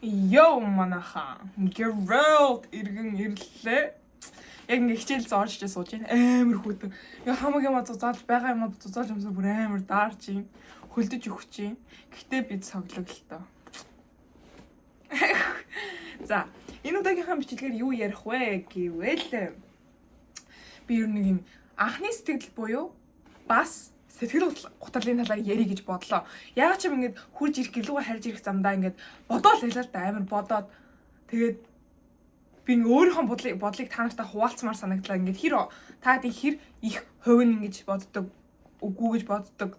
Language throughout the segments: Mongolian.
Йоо манаха. Gerald иргэн ирлээ. Яг ингээ хичээл зоорч чи сууж байна. Амар хүйтэн. Яг хамаг юм зузаалж байгаа юм зузаалж юмсаа бүр амар даарч юм. Хөлдөж өгч юм. Гэхдээ бид соглог л тоо. За, энэ удаагийнхаа бичлэгээр юу ярих вэ гэвэл би ер нэг юм анхны сэтгэл буюу бас сэтгэл гутралын талаар ярих гэж бодлоо. Яагаад ч юм ингээд хурж ирэх гэлүүгээ харж ирэх замдаа ингээд бодоол байлаа л да амар бодоод тэгээд би өөрийнхөө бодлыг та нартай хуваалцмаар санагдлаа. Ингээд та хэр их хувь нь ингэж боддог, үгүй гэж боддог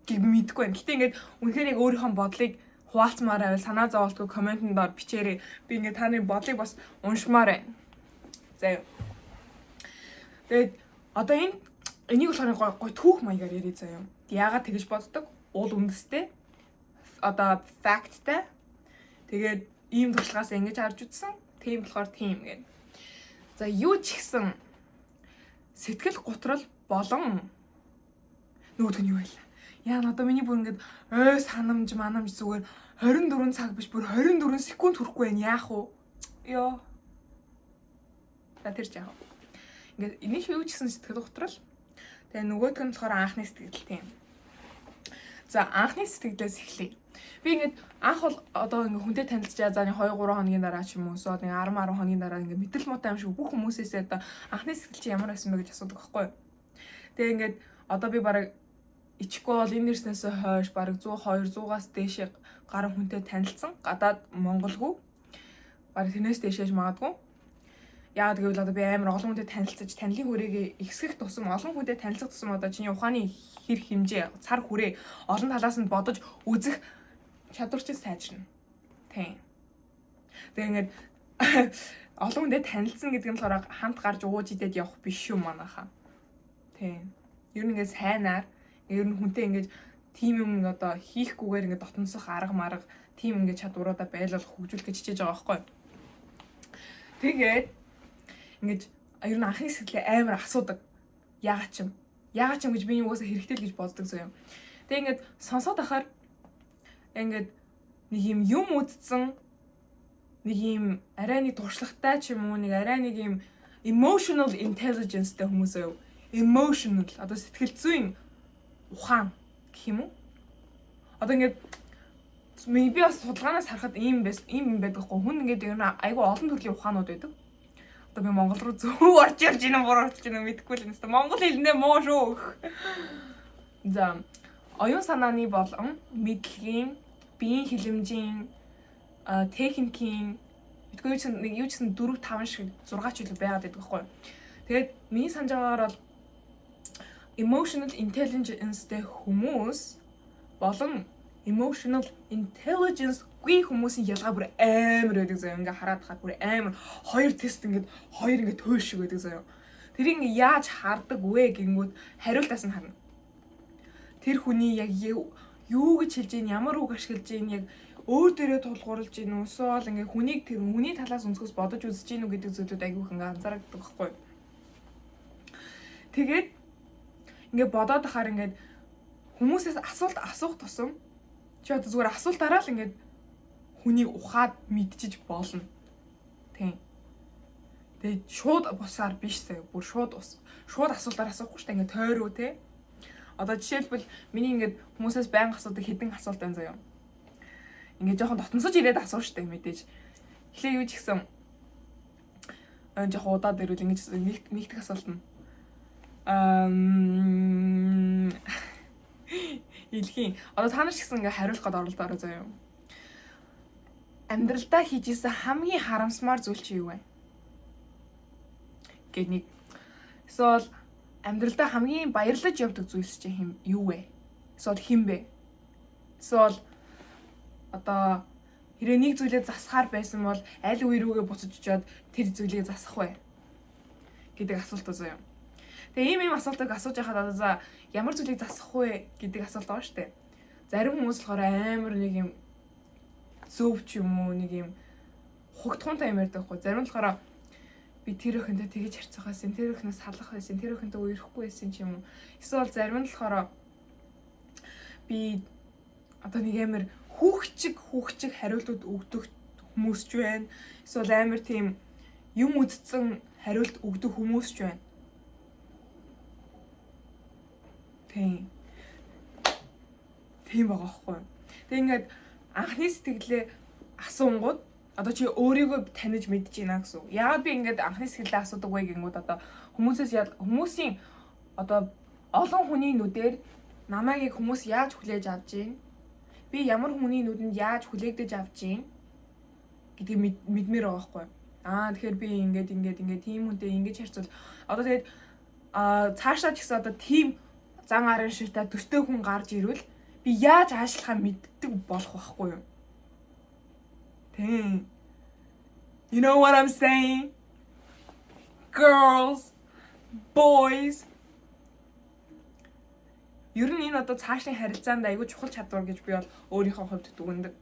гэж мэдэхгүй байна. Гэтэ ингээд үнэхээр яг өөрийнхөө бодлыг хуваалцмаар байвал санаа зовоолтгүй комментэн доор бичээрэй. Би ингээд таны бодлыг бас уншмаар байна. За. Тэгээд одоо энийг болохоор гой түүх маягаар ярий заяа. Яагаад тэгэж боддог? Уул үндэстэй. Одоо факттай. Тэгээд ийм туршлагаас ингэж харж үзсэн. Тийм болохоор тийм гэнэ. За юу ч ихсэн сэтгэл гутрал болон нөгөөдг нь юу байлаа? Яа надаа миний бүр ингэж санамж манамж зүгээр 24 цаг биш бүр 24 секунд хүрэхгүй байна. Яах вэ? Йоо. Тэр жаа. Ингээд энийг юу ч ихсэн сэтгэл гутрал. Тэгээ нөгөөдг нь болохоор анхны сэтгэл тийм. За анхны сэтгэлээс эхлэе. Би ингээд анх бол одоо ингээ хүнтэй танилцчаа за 2 3 хоногийн дараа ч юм уу эсвэл 10 хоногийн дараа ингээ мэдрэл муутай юм шиг бүх хүмүүсээс одоо анхны сэтгэл чи ямар байсан бэ гэж асуудаг байхгүй. Тэгээ ингээд одоо би бараг ичихгүй бол энэ нэрснээс хойш бараг 100 200-аас дээш гаруй хүнтэй танилцсан. Гадаад Монголгүй. Бараг тэрнээс дээшээж магадгүй. Яагаад гэвэл одоо би амар олон хүнтэй танилцаж танилын хүрээгээ ихсгэх тусам олон хүнтэй танилцах тусам одоо чиний ухааны хэр хэмжээ цар хүрээ олон талаас нь бодож үзэх чадвар чинь сайжирна. Тийм. Тэгээ ингээд олон хүнтэй танилцсан гэдэг нь болохоор хамт гарч ууж идээд явах биш шүү манайхаа. Тийм. Ер нь ингээд сайнаар ер нь хүнтэй ингээд тим юм одоо хийхгүйгээр ингээд дотносох арга марга тим ингээд чадваруудаа байлуулах хөгжүүлэх гэж хичээж байгаа байхгүй. Тэгээд ингээд ер нь анхны сэтгэлээ амар асуудаг. Яагаад ч юм гэж би юугаас хэрэгтэй л гэж боддог зөө юм. Тэгээ ингээд сонсоод ахаар ингээд нэг юм үдцсэн нэг юм арай нэг туршлагатай ч юм уу нэг арай нэг юм emotional intelligence-тэй хүмүүс аа юу? Emotional одоо сэтгэл зүйн ухаан гэх юм уу? Одоо ингээд би бас судалгаанаас харахад ийм байдаг хгүй хүн ингээд ер нь айгүй олон төрлийн ухаанууд байдаг. Одоо би Монгол руу зөв орж ирж байна буруу орж байна мэдэхгүй л юм. Монгол хэлнээ муу шүү. За оюун санааны болон мэдлэгийн биеийн хилэмжийн техникийн битгий юу ч гэсэн 4 5 шиг 6 ч илүү байгаад байдаг байхгүй. Тэгээд миний санаж байгаагаар бол emotional intelligence-тэй хүмүүс болон emotional intelligence-гүй хүмүүсийн ялгаа бүр амар байдаг заяа. Ингээ хараад хаа бүр амар хоёр тест ингээд хоёр ингээ төөл шиг байдаг заяа. Тэрийг ингээ яаж хардаг вэ гингүүд хариултаас нь харна. Тэр хүний яг юу гэж хэлж ийн ямар үг ашиглаж ийн яг өөр дээрээ тулгуурлаж ийн үсээл ингээ хүний талаас өнцгөөс бодож үзэж ийн үү гэдэг зүйлүүд айгүйх ингээ анзаардаг байхгүй. Тэгээд ингээ бодоод ахаар ингээ хүмүүсээс асуулт асуух тусам чи одоо зүгээр асуултаараа л ингээ хүнийг ухаад мэдчиж болно. Тийм. Тэгээд шууд бусаар биш заяа бүр шууд асуултаар асуухгүй шүү дээ ингээ тойроо те. Одоо жишээлбэл миний ингээд хүмүүсээс байнга асуудаг хэдэн асуулт байна заяа. Ингээд жоохон дотносож ирээд асуу штэ мэдээж. Эхлээ юу ч гэсэн жоохон удаад ирвэл ингэж нэгтгэх асуулт нь. Илхийн. Одоо та нар ч гэсэн ингээд хариулах гээд оролдоорой заяа. Амьдралдаа хийжсэн хамгийн харамсмаар зүйл чи юу вэ? Гэт нэг. Эсвэл амьдралдаа хамгийн баярлаж явдаг зүйлс чи юу вэ? Эсвэл хэн бэ? Эсвэл одоо хэрэг нэг зүйлээ засахаар байсан бол аль үе рүүгээ буцаж очиод тэр зүйлийг засах вэ? Гэдэг асуулт заяа. Тэгээ ийм асуултыг асууж байхад одоо за ямар зүйлийг засах вэ гэдэг асуулт байгаа шүү дээ. Зарим хүмүүс болохоор амар нэг юм зөв ч юм уу нэг юм хугтхуунтай юм ярьдаг хгүй. Зарим нь болохоор би тэр өхөнтэй тэгэж харьцах байсан, тэр өхнөөс салах байсан, тэр өхөнтэй үерхгүй байсан ч юм уу. Эсвэл зарим нь болохоор би одоо нэг амар хүүхчиг хариултууд өгдөг хүмүүс ч байна. Эсвэл амар тийм юм үдцэн хариулт өгдөг хүмүүс ч байна. Тийм байгаа байхгүй. Тэг ингээд анхны сэтгэлээ асуунгууд одоо чи өөрийгөө таних мэдэж байна гэсэн үг. Яагаад би ингээд анхны сэтгэлээ асуудаг вэ гингүүд одоо хүмүүсийн одоо олон хүний нүдээр намайг хүмүүс яаж хүлээж авч байна? Би ямар хүний нүдэнд яаж хүлээгдэж авч байна гэдгийг мэдмээр байгаа байхгүй. Тэгэхээр би ингээд тийм хүнтэй ингэж харьцуул. Одоо тэгээд цаашаа ч гэсэн одоо тийм зан арын ширтэ төстэй хүн гарч ирвэл би яаж аашлахаа мэддэг болох байхгүй юу? Тийм. You know what I'm saying? Girls, boys. Ер нь энэ одоо цаашны харилцаанд айгүй чухал чадвар гэж би бол өөрийнхөө хувьд дүгнэдэг.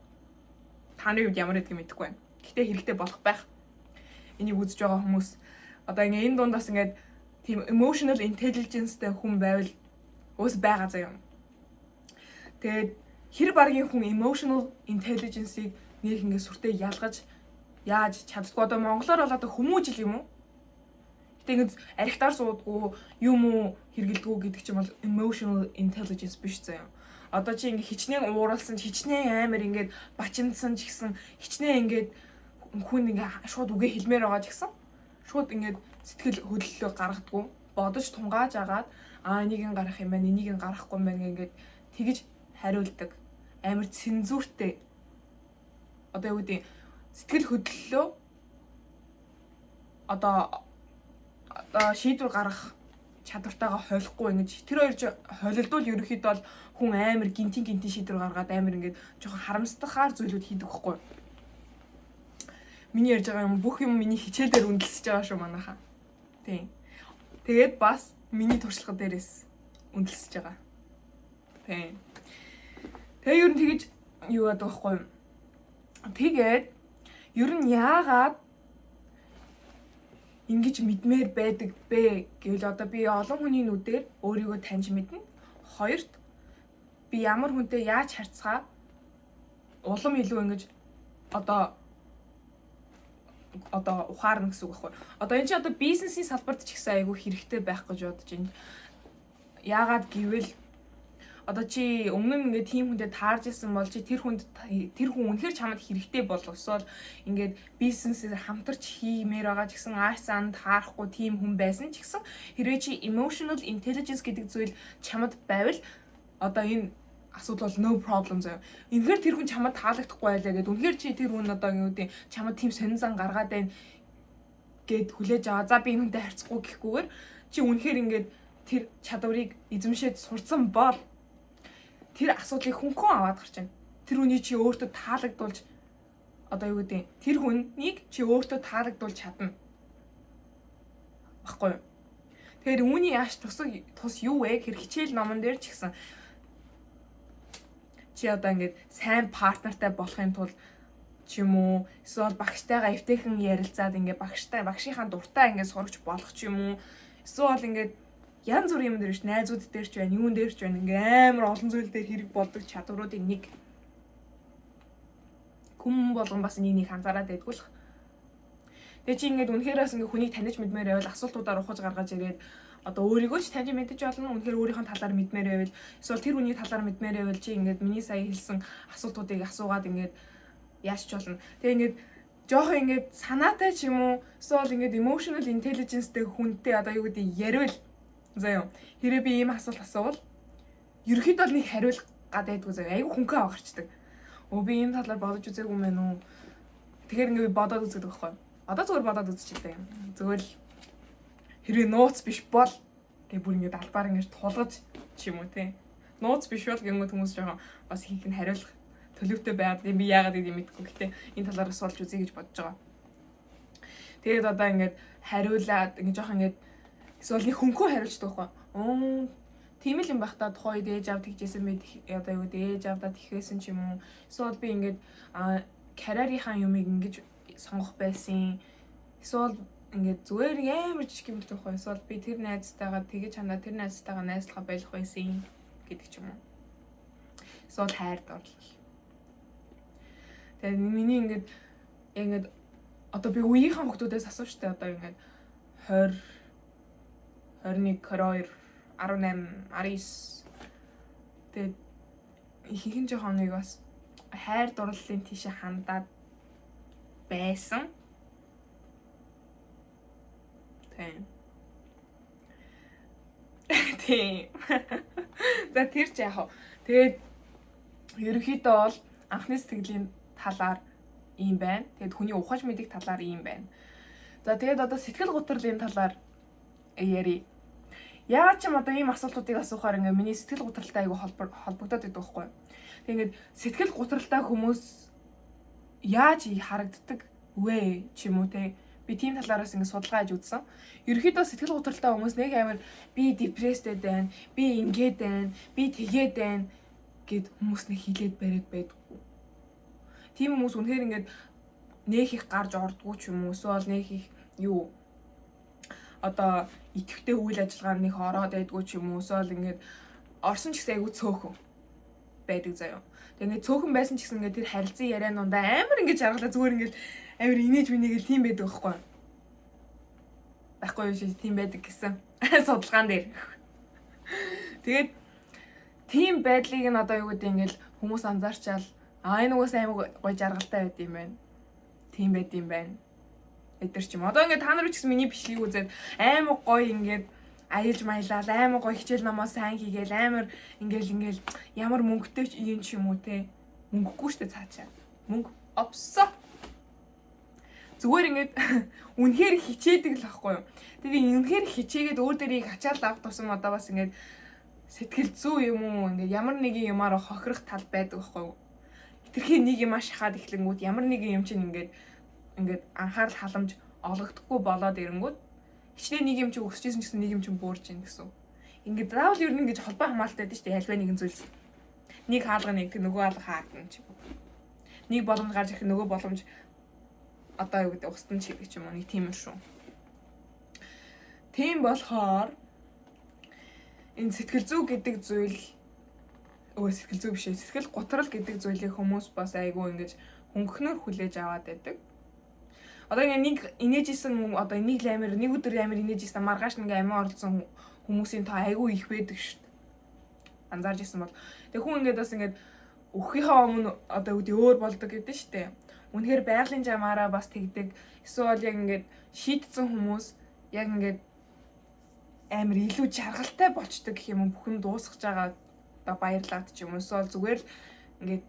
Таны хувьд ямар гэдгийг мэдэхгүй байна. Гэхдээ хэрэгтэй болох байх. Энийг үзэж байгаа хүмүүс одоо ингээ энэ дундаас ингээд тийм emotional intelligence-тэй хүн байвал ус байгаа заяа. Тэгээд хэр багийн хүн emotional intelligence-ийг нэг ингээ сүртэй ялгаж яаж чаддгүй одоо монголоор бол одоо хүмүүжил юм уу? Гэтэ ингэ архитаар суудгүй юм уу хэргэлдэггүй гэдэг чинь бол emotional intelligence биш заяа. Одоо чи ингээ хичнээн ууралсан ч хичнээн амар ингээд бачимдсан ч гэсэн хичнээн ингээд хүн ингээ шууд үгээ хэлмээр байгаа ч гэсэн шууд ингээд сэтгэл хөдлөлөө гаргадаггүй бодож тунгааж агаад энийг нь гарах юм байна энийг нь гарахгүй юм байна ингээд тэгж хариулдаг амар цензуртэй одоо юу гэдэг сэтгэл хөдлөлөө одоо шийдвэр гаргах чадвартайгаа хойлохгүй ингэж тэр хоёр хойлолдвол ерөөхдөө бол хүн амар гинтин шийдвэр гаргаад амар ингээд жоохон харамсдахаар зүйлүүд хийдэг байхгүй. Миний ярьж байгаа юм бүх юм миний хичээлээр үнэлсэж байгаа шүү манайхаа. Тийм. Тэгээд бас миний туршлага дээрээс үнэлсэж байгаа. Тийм. Тэгээ ер нь тэгэж юу яадаг байхгүй. Тэгээд ер нь яагаад ингэж мэдмээр байдаг бэ гэвэл одоо би олон хүний нүдээр өөрийгөө таньж мэднэ. Хоёрт би ямар хүнтэй яаж харьцгаа улам илүү ингэж одоо ухаарна гэсэн үг байхгүй. Одоо энэ чинь одоо бизнесийн салбарт ч ихсэн айгүй хэрэгтэй байх гэж бодож байна. Яагаад гэвэл одоо чи өмнө нь ингээд тийм хүнтэй таарж исэн бол чи тэр хүн үнэхээр чамд хэрэгтэй боловсоор ингээд бизнесээр хамтарч хиймээр байгаа ч гэсэн аашсан таарахгүй тийм хүн байсан ч гэсэн хэрвээ чи emotional intelligence гэдэг зүйл чамд байвал одоо энэ асуудал бол no problem заяа. Үнэхээр тэр хүн чамд таалагдахгүй байлаа гэдэг. Үнэхээр чи тэр хүн одоо юу гэдэг чамд тийм сонин зан гаргаад байна гэд хүлээж аваа. За би энэ хүнтэй харьцахгүй гэхгүйгээр чи үнэхээр ингээд тэр чадварыг эзэмшээд сурцсан бол тэр асуудлыг хөнхөн аваад гарч байна. Тэр хүний чи өөртөө таалагдуулж одоо юу гэдэг тэр хүнийг чи өөртөө таалагдуулж чадна. Баггүй юу? Тэгэхээр үүний яаш тус юу вэ гэхээр хичээл номон дээр ч гэсэн чи одоо ингээд сайн партнертай болохын тулд ч юм уу эсвэл багштайгаа эвтэйхэн ярилцаад ингээд багшийнхаа дуртай ингээд сурагч болох ч юм уу эсвэл ингээд янз бүрийн юм дээр ч найзууд дээр ч байна, юун дээр ч байна. Ингээ амар олон зүйл дээр хэрэг болдог чадваруудын нэг. Хүм болгон бас энийг анзаараад байдгуулах. Тэгээ чи ингээд үнэхээрээс ингээ хүнийг таних мэдмээр байвал асуултуудаар ухаж гаргаж ирээд одоо өөрийгөө ч таньж мэдэж болно. Үнэхээр өөрийнхөө талаар мэдмээр байвал эсвэл тэр хүний талаар мэдмээр байвал чи ингээд миний сая хэлсэн асуултуудыг асуугаад ингээд яаш ч болно. Тэгээ ингээд жоохон ингээд санаатай ч юм уу эсвэл ингээд emotional intelligence-тэй хүнтэй одоо юу гэдэг яриул заяа. Хэрэг би ийм асуулт асуувал ерөөхдөө бол нэг хариулах гад байдгүй заяа. Айгу хөнгөн авахарчдаг. Би ийм талаар бодож үзээгүй юм байна уу? Тэгэхээр ингээд би бодоод үздэг байхгүй. Одоо зүгээр бодоод үзчихлээ. Зүгээр л хэрэг нууц биш бол тэгээ бүр ингээд албаар ингээд тулгаж ч юм уу те. Нууц биш бол гэмэд хүмүүс жоохон бас хийх нь хариулах төлөвтэй байгаад би яагаад гэдгийг мэдэхгүй. Гэтэ энэ талаар асуулж үзье гэж бодож байгаа. Тэгээд одоо ингээд хариулаад ингээд жоохон ингээд эсвэл нэг хөнгөн хариулцдаг байхгүй. Тийм л юм байх та тухайн үед ээж авд тэгжсэн мэд одоо юу гэдэг ээж авдаа тэгхээсэн ч юм уу. Эсвэл би ингээд карьерийнхаа юмыг ингэж сонгох байсан. Эсвэл ингээд зүгээр амар жижиг юм байхгүй. Эсвэл би тэр найзтайгаа тэгэж чанаа тэр найзтайгаа найзлахаа байх байсан гэдэг ч юм уу. Эсвэл хайрд орлол. Тэгээд миний ингээд яг ингээд одоо би үеийнхэн хүмүүсээс асуув штэ одоо ингээд 20 21 22 18 19 тэгээд ихэнх жоохон нэг бас хайр дурлалын тийшээ хандаад байсан. Тийм. За тэр ч яах вэ? Тэгээд ерөнхийдөө бол анхны сэтгэлийн талаар ийм байна. Тэгээд хүний ухаж мэдих талаар ийм байна. За тэгээд одоо сэтгэл гутралын талаар ярий. Яагаад ч юм одоо ийм асуултуудыг асуухаар ингээ миний сэтгэл гутралтай айгу холбогдоод байдаг байхгүй юу? Тэгээд сэтгэл гутралтай хүмүүс яаж харагддаг вэ ч юм уу те? Би тийм талаараас ингэ судалгаа хийж үзсэн. Ерөнхийдөө сэтгэл гутралтай хүмүүс нэг амар би депресстэй байна, би ингээд байна, би тэгээд байна гэд хүмүүс нэг хилээд бариад байдаггүй. Тийм хүмүүс үнэхээр ингээд нөх их гарч ордгоо ч юм уу, эсвэл нөх их юу одоо идэвхтэй үйл ажиллагаанд нэг ороод байдгүй ч юм уу, эсвэл ингээд орсон ч гэсэн айгүй цөөхөн байдаг заяа. Тэгээ ингээд цөөхөн байсан ч гэсэн ингээд тэр харилцан яриануудаа амар ингээд жаргалаа зүгээр ингээд амар инээж минийгэл тийм байдаг байхгүй. Байхгүй юу шээ тийм байдаг гэсэн судалгаан дээр. Тэгээд тийм байдлыг нь одоо юу гэдэг ингээл хүмүүс анзаарчаал энэ угаас амар гоё жаргалтай байд юм байна. Тийм байд юм байна. Эдгэр ч юм. Одоо ингээд та нар ч гэсэн миний бичлэгийг үзээд амар гоё ингээд аялж маялал амар гоё хичээл номоо сайн хийгээл амар ингээл ямар мөнгөтэй ч юм ч юм уу те. Мөнгөгүй штэ цаачаа. Мөнгө опсоо. Зүгээр ингээд үнэхээр хичээдэг л байхгүй юу. Тэгээд үнэхээр хичээгээд өөр дээрийг хачаал авах тусам одоо бас ингээд сэтгэл зүй юм уу ингээд ямар нэгэн юмараа хохирох тал байдаг байхгүй юу. Хитрхи нэг юм шахаад эхлэнгүүт ямар нэгэн юм чинь ингээд анхаарал халамж олгохдохгүй болоод ирэнгүүт хичнээн нэг юм чи өсчихсэн ч гэсэн нэг юм чинь буурж ийн гэсэн. Ингээд заавал ер нь ингэж холбоо хамааралтай байдаг шүү дээ. Альва нэгэн зүйлс. Нэг хаалга нэг нөгөө хаалга хаагдана ч юм. Нэг боломж гарч ирэх нөгөө боломж одоо юу гэдэг устан чидэг ч юм уу нэг тийм юм шүү. Тийм болохоор энэ сэтгэл зүй гэдэг зүйл сэтгэл зүй биш ээ сэтгэл гутрал гэдэг зүйлийг хүмүүс бас айгүй ингэж хөнгөнөр хүлээж аваад байдаг. Одоо нэг инээжсэн одоо нэг л амир нэг өдөр амир инээжсэн маргааш нэг амиа оролцсон хүмүүсийн тоо айгүй их байдаг шүү дээ. Анзаарч ирсэн бол тэг хүн ингээд бас ингээд өөхийнхөө өмнө одоо үүдээ өөр болдог гэдэг шүү дээ. Үнэхээр байгалийн жамаараа бас тэгдэг. Эсвэл яг ингээд шийдсэн хүмүүс яг ингээд амар илүү жаргалтай болчдөг гэх юм бүхэн дуусгаж байгаа одоо баярлаад ч юм уу. Эсвэл зүгээр л ингээд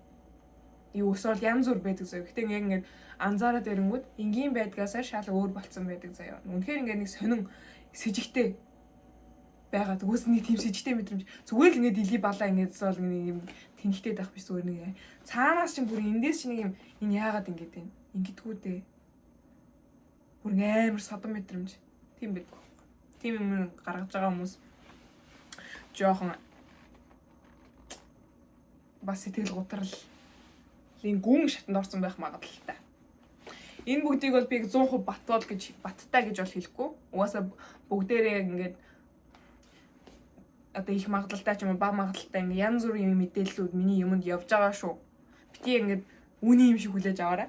юу эсвэл янз бүр байдаг заяа. Гэтэ яг ингээд анзаараад ирэнгүүт энгийн байдгаасаа шал өөр болцсон байдаг заяа. Үнэхээр ингээд нэг сонин сэжигтэй байгаа. Тгөөс нэг тийм сэжигтэй мэдрэмж. Зүгээр л ингээд дэлгий балаа ингээд эсвэл нэг юм тэнхтэй байх биш зүгээр нэг цаанаас чинь бүр эндээс чинь нэг юм энэ яагаад ингэж байна? Ингэдэггүй дээ. Бүр амар содон мэдрэмж. Тийм байдаг. Тийм юм гаргаж байгаа хүмүүс жоохон бас сэтгэл гутралын гүн шатанд орсон байх магадлалтай. Энэ бүгдийг бол би 100% батбол гэж баттай гэж бол хэлэхгүй. Угаасаа бүгдээрээ ингээд одоо их магадлалтай ч юм уу бага магадлалтай ингээд янз бүрийн мэдээллүүд миний юмд явж байгаа шүү. Бити ингээд үний юм шиг хүлээж аваарай.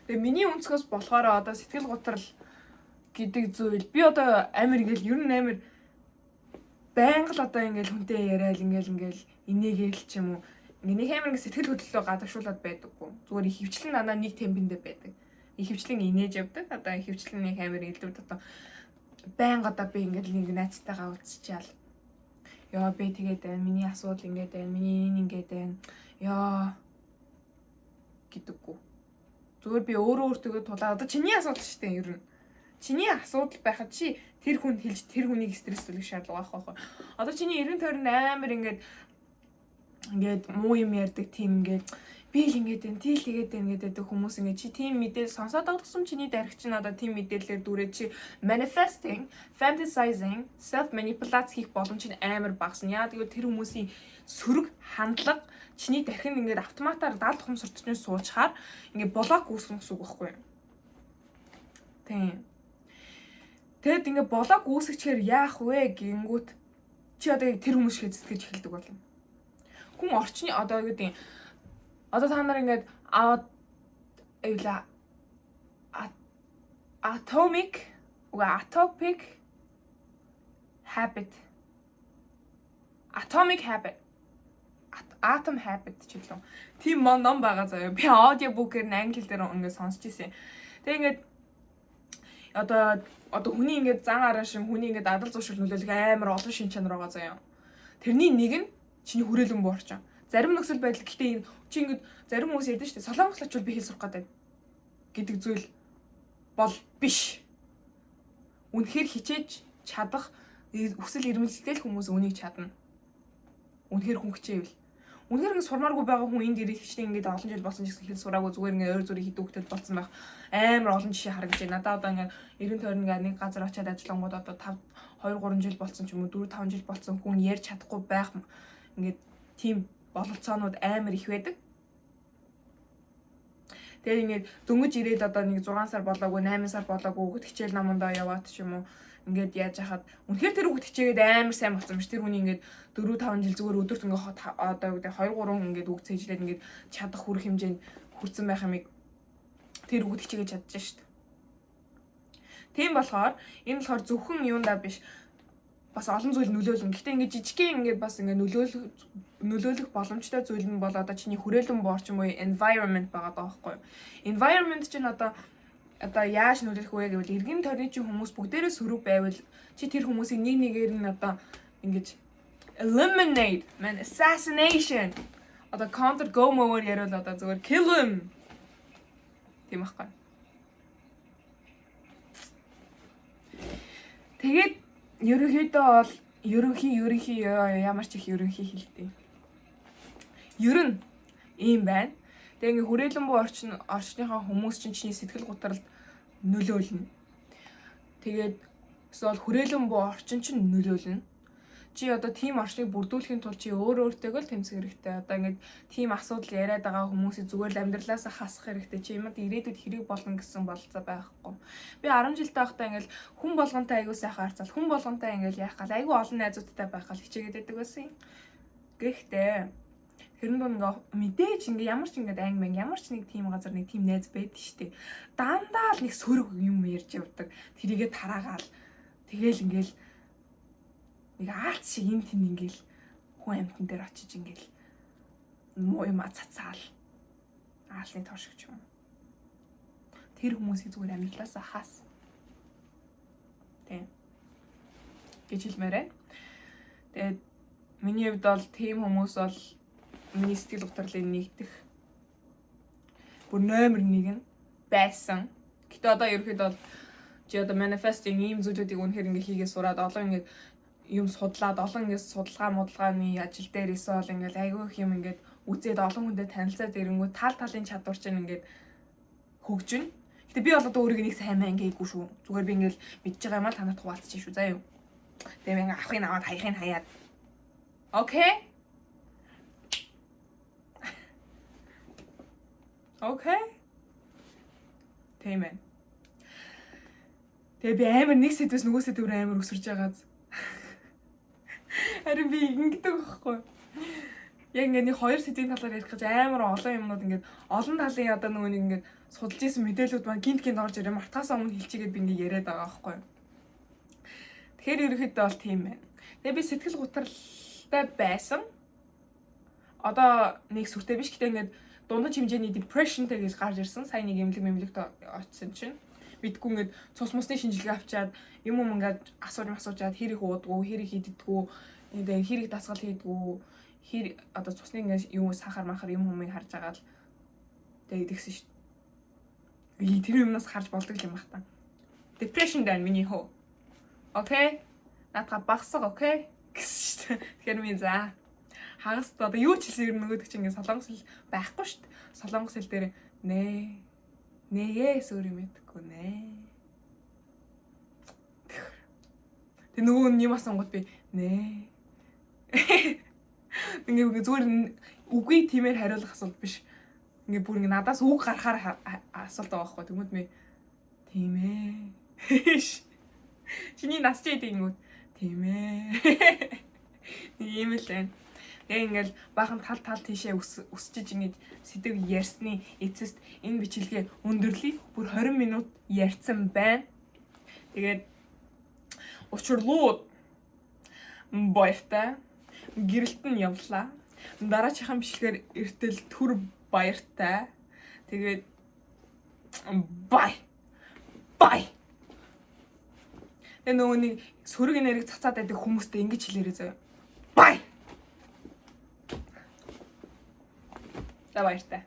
Тэгээ миний өнцгөөс болохоор одоо сэтгэл гутрал гэдэг зүйл би одоо амир ингээл ер нь амир байнга л одоо ингээл хүнтэй яриад ингээл инээгээл ч юм уу ингээ нэг амир ингээ сэтгэл хөдлөлөө гадагшуулаад байдаггүй. Зүгээр их хөвчлэн дандаа нэг темпэндээ байдаг. Их хөвчлэн инээж явдаг. Одоо их хөвчлэн нэг амир илүүд одоо байнга одоо би ингээл нэг найзтайгаа уулзчаал. Яа би тэгээд байна. Миний асуудал ингээд байна. Миний энэ ингээд байна. Яа гэдэггүй. Зүгээр би өөртөө тулаа. Одоо чиний асуудал шүү дээ ер нь. Чиний асуудал байхад чи тэр хүнд хэлж тэр хүнийг стресслүүлэх шаардлага байх байхгүй. Одоо чиний 90 тойрон амар ингээд муу юм ярьдаг тийм ингээд би л ингээд байна, тий л тэгээд байна гэдэг хүмүүс ингээд чи тийм мэдээлэл сонсоод байгаа тусам чиний дарих чинь одоо тийм мэдээлэлээр дүүрээ чи manifesting, fantasizing, self manipulate хийх боломж нь амар багасна. Яа тэгээд тэр хүмүүсийн сөрөг хандлага чиний дарих нь ингээд автоматар 70 хум сурталчны суучаар ингээд блок үүсгэх гэсэн үг байхгүй юу? Тийм. Тэгэд ингээд блок үүсгэчихээр яах вэ гингүүт чи одоо тэр хүмүүс шиг сэтгэж эхэлдэг болно. Хүн орчны одоо юу гэдэг одоо та нар ингээд аваад аюула atopic habit. Atomic habit. Atom habit ч гэлээ. Тийм ном байгаа заяа. Би аудиобукээр англи дээр ингээд сонсч ирсэн. Тэгээ ингээд одоо хүний ингээд зан араа шин хүний ингээд адал зуршил нөлөөлөх амар олон шин чанар байгаа заяа. Тэрний нэг нь чиний хүрээлэн буу орчин. Зарим нөхцөл байдал гэхдээ чи ингээд зарим хүмүүс ярьдэн шүү дээ. Солонгослооч би хэл сурах гэдэг гэдэг зүйл бол биш. Үнэхээр хичээж чадах өсөл ирмэлзэлтэй л хүмүүс үнийг чадна. Үнэхээр хүн хичээвэл. Үнэхээр ингэ сурмааргүй байгаа хүн энд ирэх хичнээн ингээд олон жил болсон ч гэсэн хэл сураагүй зүгээр ингээ өөр зүрийн хідүүхтэй болсон байх амар олон жишээ харагдаж байна. Надад одоо ингээ 90 тойрон ингээ нэг газар очиад ажиллангууд одоо 2 3 жил болсон ч юм уу 4 5 жил болсон хүн ярьж чадахгүй байх ингээд тийм бололцоонууд амар их байдаг. Тэгээд ингээд дөнгөж ирээд одоо нэг 6 сар болоогүй 8 сар болоогүй хүүхэд хичээл намандаа яваад ч юм уу ингээд яаж яхад үнэхээр тэр хүүхэд хичээгээд амар сайн болсон юм ш. Тэр хүний ингээд 4 5 жил зүгээр өдөрт ингээд одоо 2 3 ингээд үг цээжлээд ингээд чадах хүрэх хэмжээнд хүрсэн байх юмыг тэр хүүхэд хичээгээд чадчихсан ш. Тийм болохоор энэ болохоор зөвхөн юундаа биш бас олон зүйл нөлөөлнө. Гэхдээ ингээд жижигхэн ингээд бас ингээд нөлөөлөх боломжтой зүйл нь бол одоо чиний хүрээлэн буу орчин буюу environment байгаа даа байхгүй юу? Environment чинь одоо яаж нөлөөлөх вэ гэвэл эргэн тойрны чинь хүмүүс бүгдээрээ сөрөг байвал чи тэр хүмүүсийг нэг нэгээр нь одоо ингэж eliminate, assassination одоо counter go mode яриул одоо зүгээр kill him тийм байхгүй. Тэгээд ерөнхийдөө бол ерөнхий ямар ч их ерөнхий хэлдэг. Ер нь ийм байна. Тэгээ ингээ хүрээлэн буу орчныхаа хүмүүс чинь чиний сэтгэл готролд нөлөөлнө. Тэгээд эсвэл хүрээлэн буу орчин чинь нөлөөлнө. Чи одоо тийм орчныг бүрдүүлэхийн тулд чи өөртөөгөө л тэмцэх хэрэгтэй. Одоо ингээд тийм асуудал яриад байгаа хүмүүсийг зүгээр л амьдралаасаа хасах хэрэгтэй. Чи юмд ирээдүйд хэрэг болно гэсэн бололцоо байхгүй. Би 10 жилтэй байхдаа ингээд хүн болгонтой аягүй сайхан харцал, хүн болгонтой ингээд яах гал аягүй олон найзуудтай байх гал хичээгээд байдаг байсан юм. Гэхдээ хэрэн доо ингээ мэдээж ингээ ямар ч ингээ анги ямар ч нэг тийм газар нэг тийм найз байдаг штеп. Дандаа л нэг сөрөг юм ярьж явдаг. Тэрийгээ тараагаал. Тэгээл ингээл нэг аац шиг энэ тийм ингээл хүн амьтан дээр очиж ингээл муу юм цацаал. Аалсны тошиг ч юм. Тэр хүмүүсийг зүгээр амьдралаасаа хаас. Тэг. гэж хэлмээр байна. Тэгээд миний хувьд бол тийм хүмүүс бол миний сэтгэл готрлыг нэгдэх бүр номер 1 нь байсан. Гэтэ одоо ерөөхдөө бол чи одоо manifesting ийм зүйлүүдийг үнэхээр ингээ хийгээ сураад олон ингээ юм судлаад олон ингээ судалгааны ажил дээр эсвэл ингээ айгүй их юм ингээ үзээд олон хүнтэй танилцаад ирэнгүүт талын чадвар чинь ингээ хөгжинэ. Гэтэ би бол одоо өөрийгөө нэг сайн ангийггүй шүү. Зүгээр би ингээл мэдж байгаа юм аа танарт хуваалцчих шүү заа юу. Тэгээ ингээ авахыг аваад хаяхыг хаяад. Окей? Окей? Тийм ээ. Тэгээ би амар нэг сэдвээс нөгөө сэдвээр амар өсөрж байгааз. Харин би ингэдэг байхгүй. Яг ингээ нэг хоёр сэдвийн талаар ярих гэж амар олон юмнууд ингээд олон талын одоо нөгөө нэг ингээд судалж исэн мэдээлүүд маань гинт орж ирээ мартахаас өмнө хэлчихгээд би ингээ яриад байгаа байхгүй. Тэгэхээр ерөөхдөө бол тийм байна. Тэгээ би сэтгэл гутралтай байсан. Одоо нэг сүртэй биш гэхдээ ингээд дундаж хэмжээний depressionтэй гэж гарч ирсэн. Сайн нэг эмнэлэгт очсон чинь мэдгүй ингээд цус мусны шинжилгээ авчаад юм ингээд асуужаад хэрэг уудгүй, хэрэг хийдэггүй, ингээд хэрэг дасгал хийдэггүй, одоо цусны ингээд юу сахар махар юм харж байгаа л тэгээд тэгсэн шүү дээ. Тэр юмнаас харж болдог юм бах та. Depression дан миний хөө. Окей? Натга багсаг окей? Гэсэн шүү дээ. Тэгэхээр минь за хагас одоо юу ч хэлсэн нөгөөдөг чинь ингээд солонгос хэл байхгүй шүү дээ. Солонгос хэл дээр нээс өөр юм ядаггүй нэ. Тэг нөгөө юм асуунгууд би нэ. Ингээ зүгээр үгүй тиймэр хариулах асуулт биш. Ингээ бүр ингээ надаас үг гарахаар асуулт байгаа байхгүй. Тэгмэд ми тийм ээ. Чиний нас ч идэнгүүт тийм ээ. Ийм л байна. Яг ингээл баахан тал тийшээ өсчиж ингэж сэдв ярьсны эцэст энэ бичлэгээ өндөрлөе. Бүр 20 минут ярьсан байна. Тэгээд учрлууд баяртай. Гэрэлт нь явлаа. Дараачихан бичлэгээр эртэл түр баяртай. Тэгээд бай. Тэгээ нөгөө нэг сөрөг нэрийг цацаад байдаг хүмүүстэй ингэж хэлээрэй заяа. Бай. За баяртай.